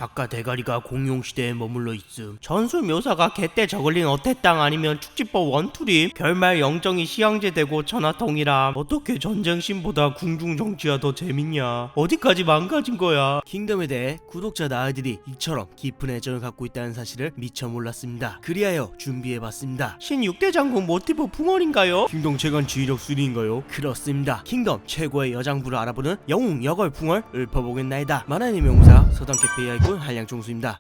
작가 대가리가 공룡시대에 머물러 있음. 전술 묘사가 개떼 저글링 어택당 아니면 축지법 원투림. 결말 영정이 시황제되고 전화통이람. 어떻게 전쟁신보다 궁중정치가 더 재밌냐. 어디까지 망가진 거야. 킹덤에 대해 구독자 나아들이 이처럼 깊은 애정을 갖고 있다는 사실을 미처 몰랐습니다. 그리하여 준비해봤습니다. 신 6대 장군 모티브 풍월인가요? 킹덤 최강 지휘력 수리인가요? 그렇습니다. 킹덤 최고의 여장부를 알아보는 영웅 여걸 풍월 읊어보겠나이다. 만화의 명사 서당캐 PI군 한량종수입니다.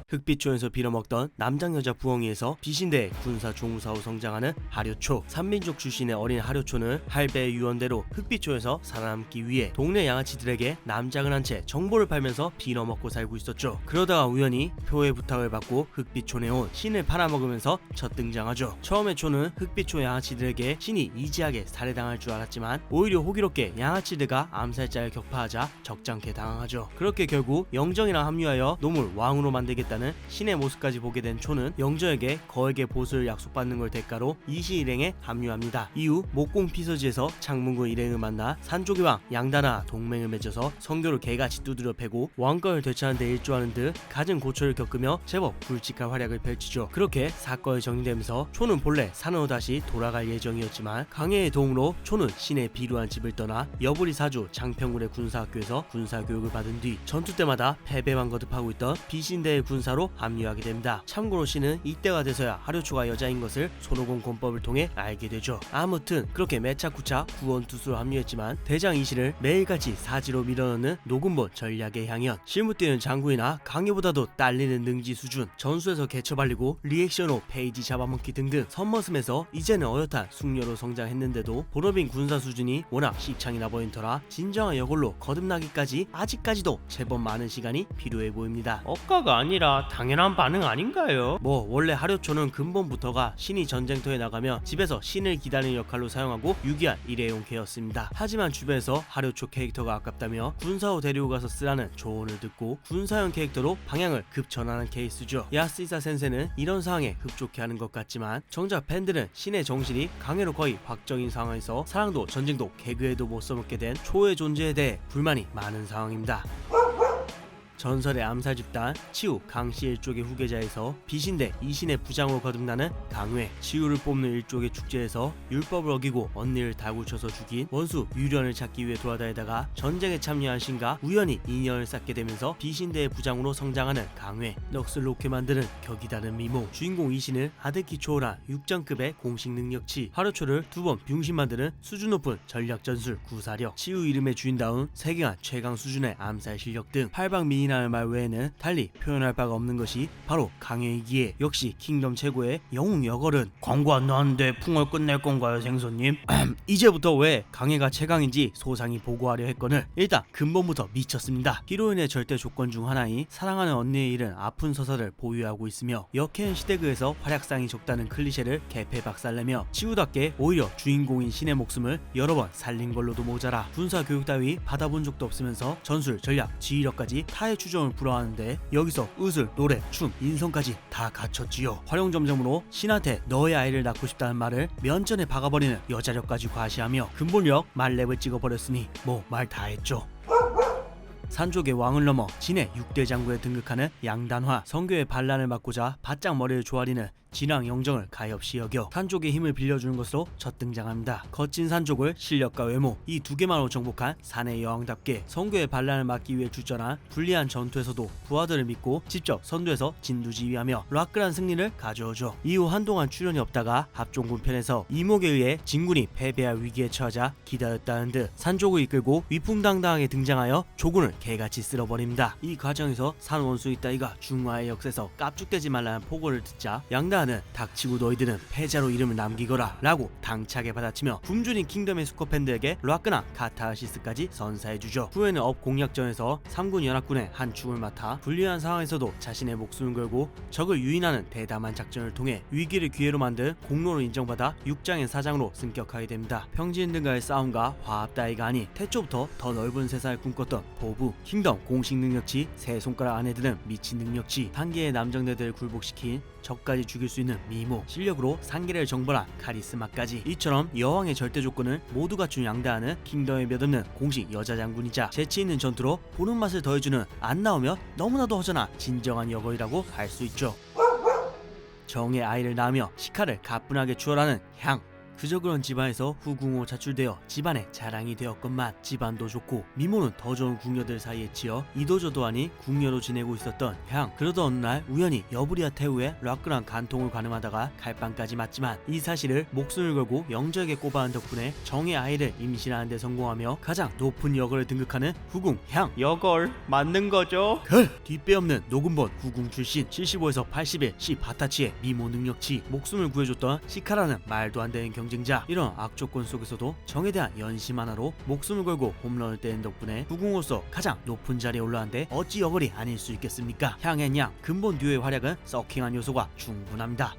흑빛초에서 빌어먹던 남장여자 부엉이에서 비신대의 군사 종사로 성장하는 하류초. 삼민족 출신의 어린 하류초는 할배의 유언대로 흑빛초에서 살아남기 위해 동네 양아치들에게 남장을 한 채 정보를 팔면서 빌어먹고 살고 있었죠. 그러다가 우연히 표의 부탁을 받고 흑빛촌에 온 신을 팔아먹으면서 첫 등장하죠. 처음에 초는 흑빛초 양아치들에게 신이 이지하게 살해당할 줄 알았지만 오히려 호기롭게 양아치들과 암살자를 격파하자 적잖게 당하죠. 그렇게 결국 영정이랑 합류하여 놈을 왕으로 만들겠다 신의 모습까지 보게 된 초는 영정에게 거액의 보수를 약속받는 걸 대가로 이시 일행에 합류합니다. 이후 목공 피서지에서 창문군 일행을 만나 산족의 왕 양다나 동맹을 맺어서 성교를 개같이 두드려 패고 왕권을 되찾는 데 일조하는 듯 갖은 고초를 겪으며 제법 굵직한 활약을 펼치죠. 그렇게 사건이 정리되면서 초는 본래 산으로 다시 돌아갈 예정이었지만 강해의 도움으로 초는 신의 비루한 집을 떠나 여부리 사주 장평군의 군사학교에서 군사교육을 받은 뒤 전투 때마다 패배만 거듭하고 있던 비신대의 군사로 합류하게 됩니다. 참고로 신은 이때가 돼서야 하류초가 여자인 것을 손오공 권법을 통해 알게 되죠. 아무튼 그렇게 매차쿠차 구원투수로 합류했지만 대장 이신을 매일같이 사지로 밀어넣는 노군본 전략의 향연. 실무 뛰는 장군이나 강요보다도 딸리는 능지 수준, 전수에서 개처발리고 리액션으로 페이지 잡아먹기 등등 선머슴에서 이제는 어엿한 숙녀로 성장했는데도 본업인 군사 수준이 워낙 씹창이 나버린 터라 진정한 여걸로 거듭나기까지 아직까지도 제법 많은 시간이 필요해 보입니다. 억가가 아니라 당연한 반응 아닌가요? 뭐 원래 하류초는 근본부터가 신이 전쟁터에 나가며 집에서 신을 기다리는 역할로 사용하고 유기한 일회용 개였습니다. 하지만 주변에서 하류초 캐릭터가 아깝다며 군사호 데리고 가서 쓰라는 조언을 듣고 군사형 캐릭터로 방향을 급전환한 케이스죠. 야스이사 센세는 이런 상황에 흡족해하는 것 같지만 정작 팬들은 신의 정신이 강해로 거의 확정인 상황에서 사랑도 전쟁도 개그에도 못 써먹게 된 초의 존재에 대해 불만이 많은 상황입니다. 전설의 암살 집단 치우 강씨 일족의 후계자에서 비신대 이신의 부장으로 거듭나는 강회. 치우를 뽑는 일족의 축제에서 율법을 어기고 언니를 다구쳐서 죽인 원수 유련을 찾기 위해 돌아다니다가 전쟁에 참여한 신과 우연히 인연을 쌓게 되면서 비신대의 부장으로 성장하는 강회. 넋을 놓게 만드는 격이 다른 미모. 주인공 이신은 아득히 초월한 6장급의 공식 능력치. 하루초를 두 번 병신 만드는 수준 높은 전략 전술 구사력. 치우 이름의 주인다운 세계관 최강 수준의 암살 실력 등 팔방미인 라는 말 외에는 달리 표현할 바가 없는 것이 바로 강해이기에 역시 킹덤 최고의 영웅 여걸은 광고 안 나왔는데 풍월 끝낼 건가요 생선님? 이제부터 왜 강해가 최강인지 소상히 보고하려 했거늘 일단 근본부터 미쳤습니다. 히로인의 절대 조건 중 하나인 사랑하는 언니의 잃은 아픈 서사를 보유하고 있으며 역행 시대그에서 활약상이 적다는 클리셰를 개패 박살내며 치우답게 오히려 주인공인 신의 목숨을 여러 번 살린 걸로도 모자라 군사 교육 따위 받아본 적도 없으면서 전술 전략 지휘력까지 타의 추종을 불허하는데 여기서 의술 노래 춤 인성까지 다 갖췄지요. 활용점점으로 신한테 너의 아이를 낳고 싶다는 말을 면전에 박아버리는 여자력까지 과시하며 근본력 말렙을 찍어버렸으니 뭐 말 다 했죠. 산족의 왕을 넘어 진의 6대 장군에 등극하는 양단화. 성교의 반란을 막고자 바짝 머리를 조아리는 진왕 영정을 가엾이 여겨 산족의 힘을 빌려주는 것으로 첫 등장합니다. 거친 산족을 실력과 외모 이 두 개만으로 정복한 산의 여왕답게 성교의 반란을 막기 위해 출전한 불리한 전투에서도 부하들을 믿고 직접 선두에서 진두지휘하며 라크란 승리를 가져오죠. 이후 한동안 출연이 없다가 합종군 편에서 이목에 의해 진군이 패배할 위기에 처하자 기다렸다는 듯 산족을 이끌고 위풍당당하게 등장하여 조군을 개같이 쓸어버립니다. 이 과정에서 산 원수 있다이가 중화의 역세서 깝죽대지 말라는 포고를 듣자 양다는 닥치고 너희들은 패자로 이름을 남기거라 라고 당차게 받아치며 굶주린 킹덤의 수컷팬들에게 라크나 카타르시스까지 선사해주죠. 후에는 업 공략전에서 3군 연합군의 한 축을 맡아 불리한 상황에서도 자신의 목숨을 걸고 적을 유인하는 대담한 작전을 통해 위기를 기회로 만든 공로로 인정받아 6장의 사장으로 승격하게 됩니다. 평지인들과의 싸움과 화합 따위가 아닌 태초부터 더 넓은 세상을 꿈꿨던 보부. 킹덤 공식 능력치 세 손가락 안에 드는 미친 능력치. 한 개의 남정대들을 굴복시킨 적까지 죽일 수 수 있는 미모, 실력으로 상계를 정벌한 카리스마까지, 이처럼 여왕의 절대 조건을 모두 갖춘 양다하는 킹덤에 몇 없는 공식 여자 장군이자 재치 있는 전투로 보는 맛을 더해주는 안 나오면 너무나도 허전한 진정한 여걸이라고 할 수 있죠. 정의 아이를 낳으며 시카를 가뿐하게 추월하는 향. 그저 그런 집안에서 후궁으로 자출되어 집안의 자랑이 되었건만 집안도 좋고 미모는 더 좋은 궁녀들 사이에 치여 이도저도 아닌 궁녀로 지내고 있었던 향. 그러던 어느 날 우연히 여부리와 태우의 락그랑 간통을 가늠하다가 갈빵까지 맞지만 이 사실을 목숨을 걸고 영저에게 꼽아한 덕분에 정의 아이를 임신하는 데 성공하며 가장 높은 여걸을 등극하는 후궁 향. 여걸 맞는 거죠? 뒷배 없는 녹음본 후궁 출신, 75에서 80일 시 바타치의 미모 능력치, 목숨을 구해줬던 시카라는 말도 안 되는 경쟁자. 이런 악조건 속에서도 정에 대한 연심 하나로 목숨을 걸고 홈런을 때린 덕분에 후궁으로서 가장 높은 자리에 올라왔는데 어찌 여걸이 아닐 수 있겠습니까? 향앤 양, 근본 듀오의 활약은 서킹한 요소가 충분합니다.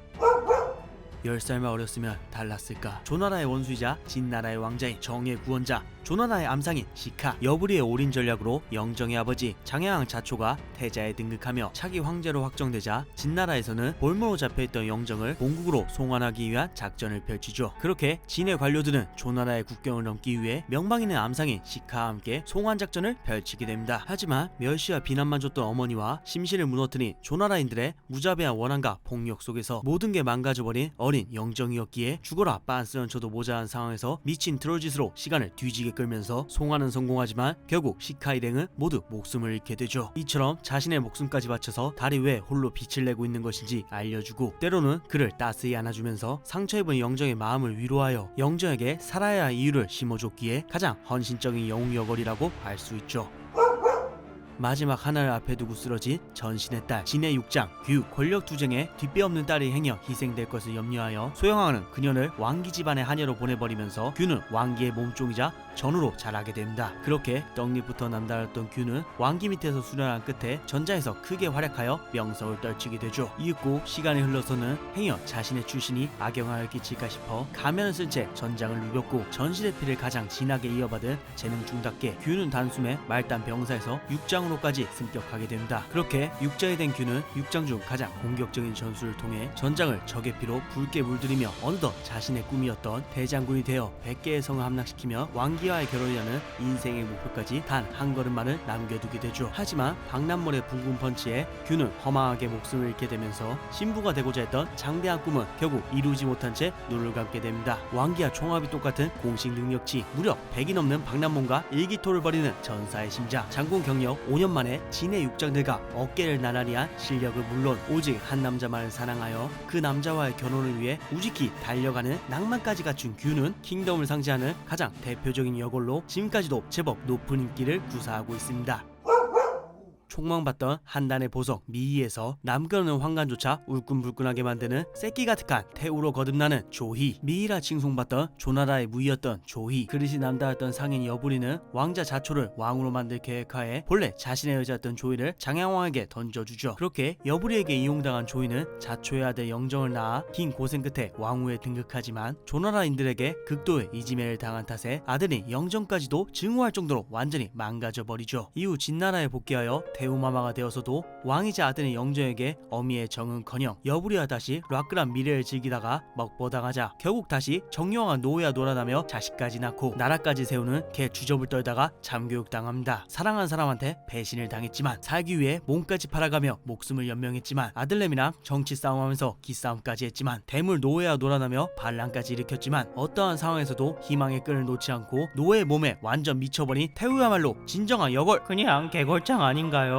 10살만 어렸으면 달랐을까. 조나라의 원수이자 진나라의 왕자인 정의 구원자, 조나라의 암상인 시카, 여부리의 올인 전략으로 영정의 아버지 장야왕 자초가 태자에 등극하며 차기 황제로 확정되자 진나라에서는 볼모로 잡혀있던 영정을 본국으로 송환하기 위한 작전을 펼치죠. 그렇게 진의 관료들은 조나라의 국경을 넘기 위해 명방있는 암상인 시카와 함께 송환 작전을 펼치게 됩니다. 하지만 멸시와 비난만 줬던 어머니와 심신을 무너뜨린 조나라인들의 무자비한 원한과 폭력 속에서 모든 게 망가져버린 어린 영정이었기에 죽어라 빤스런쳐도 모자란 상황에서 미친 트롤짓으로 시간을 뒤지게 끌면서 송환은 성공하지만 결국 시카 일행은 모두 목숨을 잃게 되죠. 이처럼 자신의 목숨까지 바쳐서 달이 왜 홀로 빛을 내고 있는 것인지 알려주고 때로는 그를 따스히 안아주면서 상처입은 영정의 마음을 위로하여 영정에게 살아야 할 이유를 심어줬기에 가장 헌신적인 영웅 여걸이라고 할 수 있죠. 마지막 하나를 앞에 두고 쓰러진 전신의 딸 진의 육장 규, 권력 투쟁에 뒷배 없는 딸이 행여 희생될 것을 염려하여 소영왕은 그녀를 왕기 집안의 하녀로 보내버리면서 규는 왕기의 몸종이자 전우로 자라게 됩니다. 그렇게 떡잎부터 남달랐던 규는 왕기 밑에서 수련한 끝에 전장에서 크게 활약하여 명성을 떨치게 되죠. 이윽고 시간이 흘러서는 행여 자신의 출신이 악영향을 끼칠까 싶어 가면을 쓴 채 전장을 누볐고 전신의 피를 가장 진하게 이어받은 재능충답게 규는 단숨에 말단 병사에서 육장으로까지 승격하게 됩니다. 그렇게 육장이 된 규는 육장 중 가장 공격적인 전술을 통해 전장을 적의 피로 붉게 물들이며 어느덧 자신의 꿈이었던 대장군이 되어 100개의 성을 함락시키며 왕기와의 결혼이라는 인생의 목표까지 단 한 걸음만을 남겨두게 되죠. 하지만 박남몰의 붕군 펀치에 규는 허망하게 목숨을 잃게 되면서 신부가 되고자 했던 장대한 꿈은 결국 이루지 못한 채 눈을 감게 됩니다. 왕기와 총합이 똑같은 공식 능력치, 무려 100이 넘는 박남몬과 일기토를 벌이는 전사의 심장, 장군 경력 5년 만에 진의 육장들과 어깨를 나란히 한 실력을 물론 오직 한 나만을 사랑하여 그 남자와의 결혼을 위해 우직히 달려가는 낭만까지 갖춘 규는 킹덤을 상징하는 가장 대표적인 여걸로 지금까지도 제법 높은 인기를 구사하고 있습니다. 촉망받던 한단의 보석 미희에서 남겨놓은 황간조차 울끈불끈하게 만드는 새끼 가득한 태우로 거듭나는 조희, 미희라 칭송받던 조나라의 무희였던 조희, 그릇이 남다랐던 상인 여부리는 왕자 자초를 왕으로 만들 계획하에 본래 자신의 여자였던 조희를 장양왕에게 던져주죠. 그렇게 여부리에게 이용당한 조희는 자초의 아들 영정을 낳아 긴 고생 끝에 왕후에 등극하지만 조나라인들에게 극도의 이지매를 당한 탓에 아들인 영정까지도 증오할 정도로 완전히 망가져버리죠. 이후 진나라에 복귀하여 대우마마가 되어서도 왕이자 아들인 영정에게 어미의 정은커녕 여부리와 다시 락그란 미래를 즐기다가 먹보당하자 결국 다시 정령과 노예와 놀아나며 자식까지 낳고 나라까지 세우는 개 주접을 떨다가 잠교육당합니다. 사랑한 사람한테 배신을 당했지만 살기 위해 몸까지 팔아가며 목숨을 연명했지만 아들내미랑 정치 싸움하면서 기싸움까지 했지만 대물 노예와 놀아나며 반란까지 일으켰지만 어떠한 상황에서도 희망의 끈을 놓지 않고 노예의 몸에 완전 미쳐버린 태우야말로 진정한 여걸. 그냥 개걸장 아닌가요?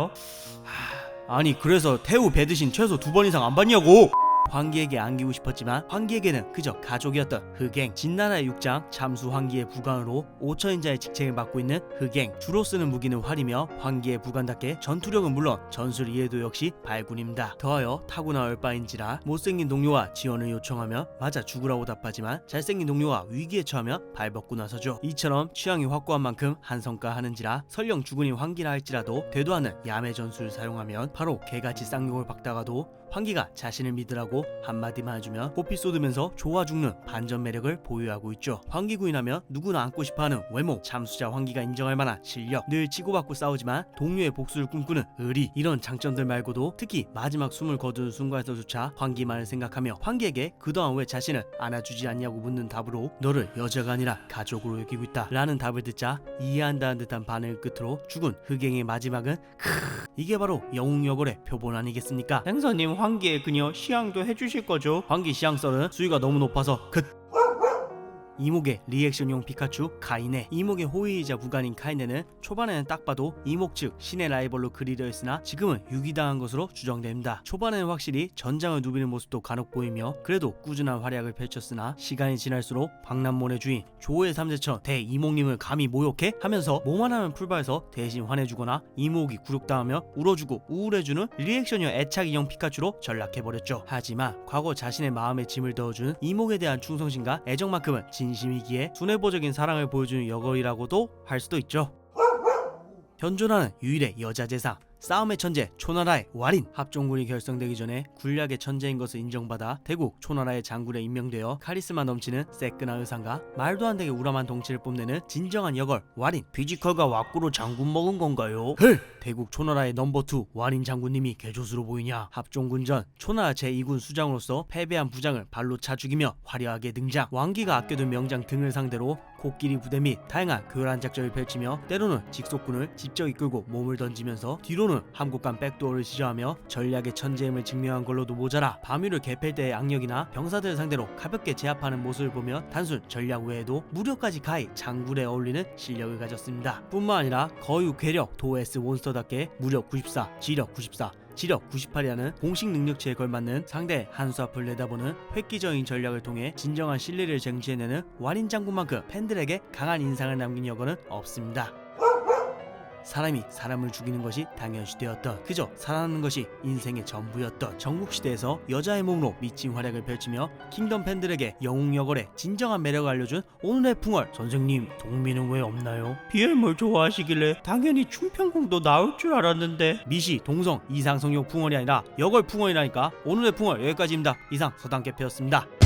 아니 그래서 태우 배 대신 최소 2번 이상 안 받냐고. 황기에게 안기고 싶었지만 황기에게는 그저 가족이었던 흑행, 진나라의 육장 잠수 황기의 부관으로 5천인자의 직책을 맡고 있는 흑행, 주로 쓰는 무기는 활이며 황기의 부관답게 전투력은 물론 전술 이해도 역시 발군입니다. 더하여 타고난 얼빠인지라 못생긴 동료와 지원을 요청하며 맞아 죽으라고 답하지만 잘생긴 동료가 위기에 처하며 발벗고 나서죠. 이처럼 취향이 확고한 만큼 한성가 하는지라 설령 죽은이 황기라 할지라도 되도 않은 야매 전술을 사용하면 바로 개같이 쌍욕을 박다가도 환기가 자신을 믿으라고 한마디만 해주면 뽀삐 쏟으면서 좋아 죽는 반전 매력을 보유하고 있죠. 환기구인하면 누구나 안고 싶어하는 외모, 잠수자 환기가 인정할 만한 실력, 늘 치고받고 싸우지만 동료의 복수를 꿈꾸는 의리, 이런 장점들 말고도 특히 마지막 숨을 거두는 순간에서조차 환기만을 생각하며 환기에게 그동안 왜 자신을 안아주지 않냐고 묻는 답으로 너를 여자가 아니라 가족으로 여기고 있다 라는 답을 듣자 이해한다는 듯한 반응을 끝으로 죽은 흑행의 마지막은 이게 바로 영웅여걸의 표본 아니겠습니까? 생선님 환기에 그녀 시향도 해주실 거죠? 환기 시향썰은 수위가 너무 높아서 이목의 리액션용 피카츄 카이네. 이목의 호위이자 부관인 카이네는 초반에는 딱 봐도 이목 측 신의 라이벌로 그리려 했으나 지금은 유기당한 것으로 추정됩니다. 초반에는 확실히 전장을 누비는 모습도 간혹 보이며 그래도 꾸준한 활약을 펼쳤으나 시간이 지날수록 박남몬의 주인 조의 삼재천 대이목님을 감히 모욕해? 하면서 뭐만 하면 풀바에서 대신 화내주거나 이목이 굴욕당하며 울어주고 우울해주는 리액션형 애착 인형 피카츄로 전락해버렸죠. 하지만 과거 자신의 마음에 짐을 넣어준 이목에 대한 충성심과 애정만큼은 진심이기에 순애보적인 사랑을 보여주는 여걸이라고도 할 수도 있죠. 현존하는 유일의 여자 재상, 싸움의 천재 초나라의 와린. 합종군이 결성되기 전에 군략의 천재인 것을 인정받아 대국 초나라의 장군에 임명되어 카리스마 넘치는 새끈한 의상과 말도 안 되게 우람한 덩치를 뽐내는 진정한 여걸 와린. 피지컬과 왁구로 장군 먹은 건가요? 대국 초나라의 넘버2 와린 장군님이 개조수로 보이냐. 합종군전 초나라 제2군 수장으로서 패배한 부장을 발로 차 죽이며 화려하게 등장. 왕기가 아껴둔 명장 등을 상대로 코끼리 부대 및 다양한 교란 작전을 펼치며 때로는 직속군을 직접 이끌고 몸을 던지면서 뒤로는 함국간 백도어를 시전하며 전략의 천재임을 증명한 걸로도 모자라 밤위를 개팰 때의 악력이나 병사들을 상대로 가볍게 제압하는 모습을 보며 단순 전략 외에도 무력까지 가히 장군에 어울리는 실력을 가졌습니다. 뿐만 아니라 거유 괴력 도S 몬스터답게 무력 94, 지력 94, 지력 98이라는 공식 능력치에 걸맞는 상대의 한수 앞을 내다보는 획기적인 전략을 통해 진정한 신뢰를 쟁취해내는 와린 장군만큼 팬들에게 강한 인상을 남긴 여건은 없습니다. 사람이 사람을 죽이는 것이 당연시되었던, 그저 살아남는 것이 인생의 전부였던 전국시대에서 여자의 몸으로 미친 활약을 펼치며 킹덤 팬들에게 영웅여걸의 진정한 매력을 알려준 오늘의 풍월. 선생님, 동미는 왜 없나요? BL물 좋아하시길래 당연히 충평공도 나올 줄 알았는데. 미시, 동성, 이상성욕 풍월이 아니라 여걸 풍월이라니까. 오늘의 풍월 여기까지입니다. 이상 서당캐페였습니다.